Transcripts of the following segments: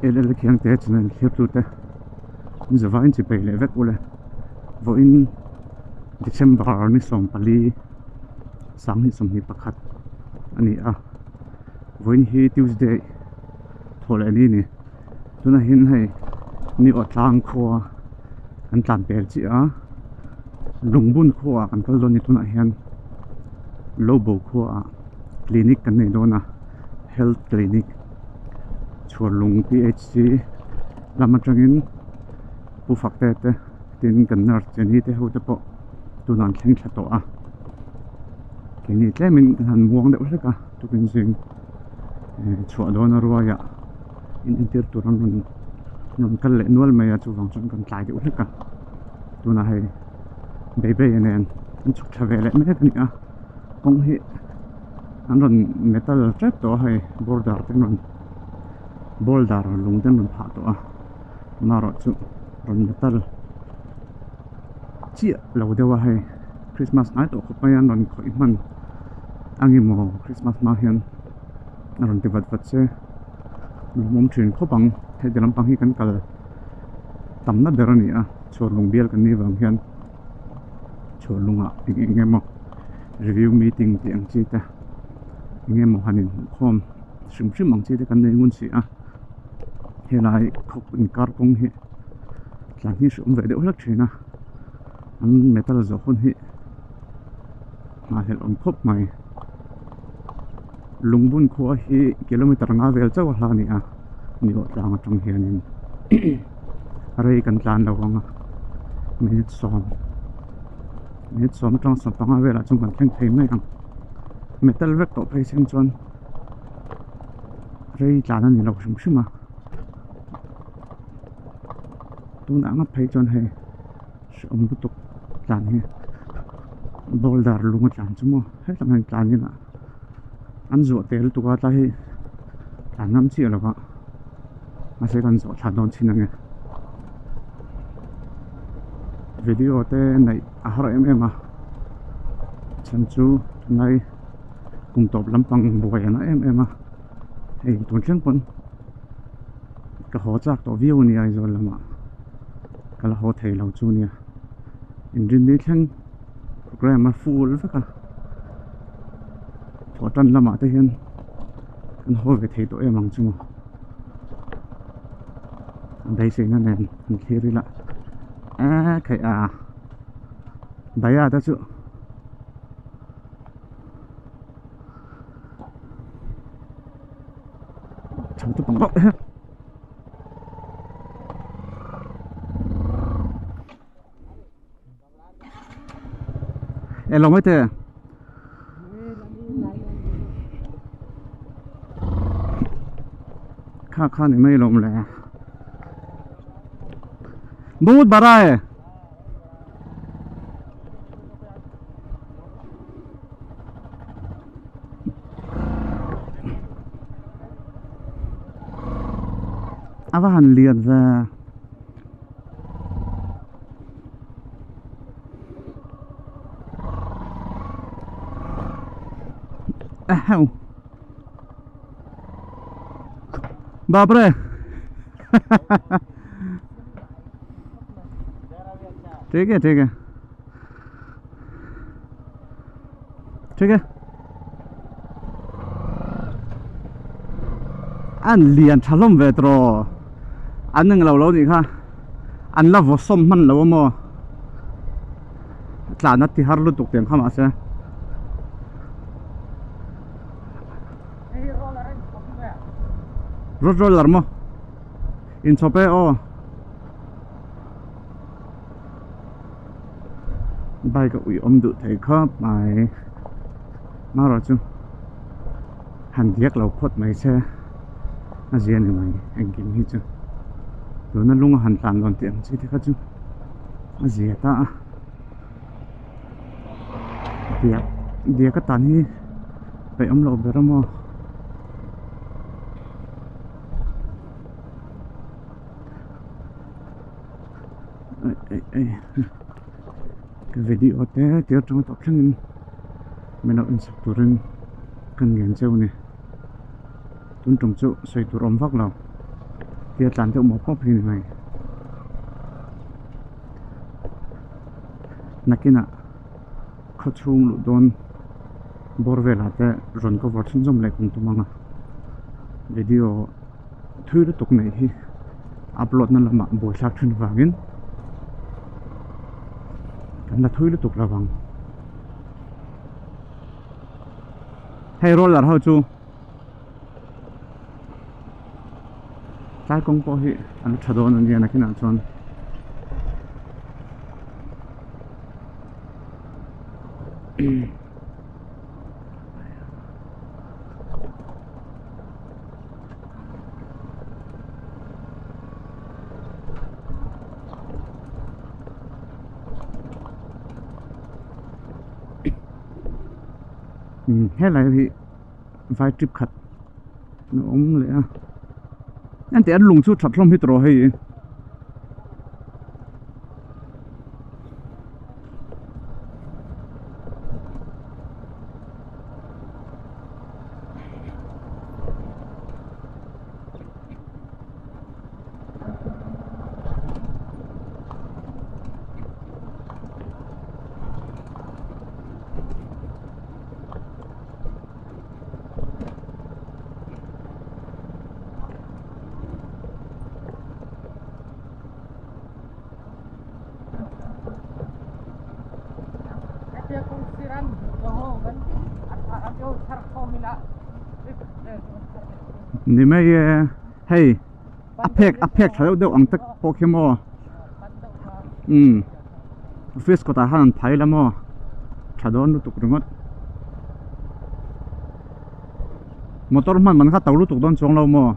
ele khiang te chuan thlir tu te zawain chi pe le vek ule voin December ni som pali sang hi som hi pakhat ani a voin hi Tuesday thol ani ni tuna hin hei ni otlang khuwa an tlan pel chi a lungbun khuwa kan kal don ni tuna hian lobo khuwa clinic kan nei dona health clinic chhorlung PHC lama tangin pu fakte te tin kan nar cheni te ho te po tunan thleng thla to a kini tlemin han muang de ulaka tukin sing chhuah dona ruaya in tir turan nun kal le nual mai a chuwang chang kan tlai de ulaka tuna hei bebe enen an chuk thavele me kan a ong hi an ron metal trap to hei border ten ron boulder lungten ron pha to a maro chu ron metal chia lo dewa hei Christmas night to khopayan ron khoi man angi mo Christmas ma hian ron tivat vat se mum thin khopang he delam pang hi kan kal tamna berani a chorlung bial kan ni wang hian chorlunga engemo review meeting ti ang chi ta engemo hanin khom shrim ang chi te kan nei ngun si a helai khop in kar kong hi tlang hi sum ve de ulak thina an metal zo khon hi ma hel om khop mai lungbun khuwa hi kilometer nga vel chaw hla ni a ni o tlang atang hianin rei kan tlan lawanga minute som tang som panga vela chung kan thleng thei mai ang metal vek to phei seng chuan rei tlan ani lo shima tun anga phei chuan he om butuk tlan hi boulder lunga tlan chumo he tlang tlan ni na an zo tel tuka ta hi tlanam chi alawa ma se kan zo thadon chinange video te nei ahar a chanchu nai kum top lampang buai na a hei tun thleng pon ka ho chak to view ni ai zo lama kala ho thei lo chu nia in rin ni thleng program a full veka thotan lama te hian kan ho ve thei to emang chu dai se na nen khiri la khai a baya ta chu cham tu pang bok e lo mai te kha ni mai lom le बहुत बड़ा है अब han lian ra ahau बाप रे ठीक है ठीक है ठीक है an lian thalom ve tro an nang lo ni kha an la vo som man lo mo tla na ti har lu tuk tem khama se roller mo in chope o bay ka ui om du thei kha mai ma ro chu han diak lo phot mai se a zian ni mai anh kim hi chu tu na lung han tlan lon tiang chi thi kha chu a zia ta dia ka tan hi pe om lo beramo ai cái video te tiêu trong tập thăng mình nào in sắp turin cần ngàn châu này tuân trồng châu xoay tu rom vác nào kia tàn theo một pop hình này nakina khachung lu don borvela te ron ko watching jom le kung tumanga video thui tuk nei hi upload na lama bo sak thun wangin kan la thui tuk lawang hey roller how chu tai kong po hi an thadon an yana kina chon hết lại thì vài trip khát nó ống lẽ anh thấy anh lùng chút chặt lông hết rồi hay ni mấy hey apek thấy đâu anh tắc Pokemon fish có ta han phải lắm mà thadon tụ rung ngot motor man kha tawlu tuk don chong lo mo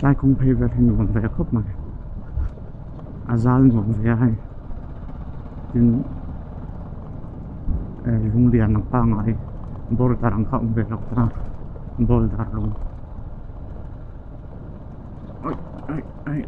tai kong phê về thì nuông về khóc mà azal nuông về hay nhưng lung liền nằm pa ngay bol tarang khom về lộc ta bol dar lung ai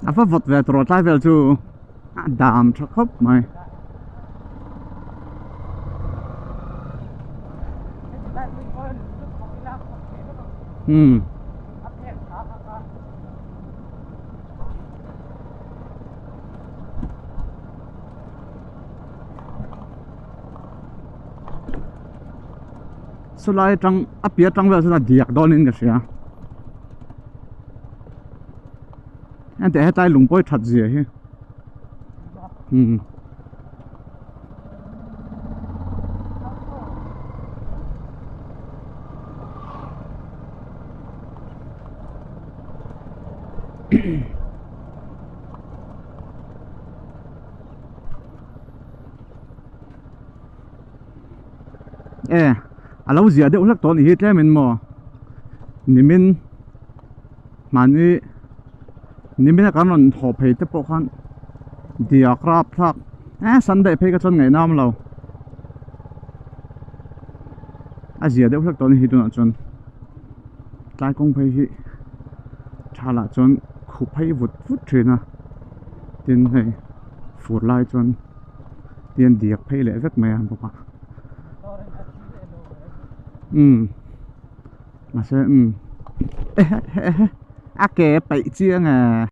apa vot về trò trái về chú đàm cho khóc mày Sulai trăng áp bia trăng về sẽ là diệt đòn lên cái gì à anh để tay lùng bôi thật gì hết lâu giờ đấy uống tốn hết mình mò nimin mani nimin cái nó hộp hết tất bộ khăn dia crab thắc Sunday phải cái chân ngày nam lâu giờ đấy uống tốn hết nữa chân tai công phải hết trả lại chân khúc phải vụt vụt chuyện à tiền này phụt lại chân tiền diệt phải lẽ rất mày ăn bọc mà sẽ ake bảy chiếng à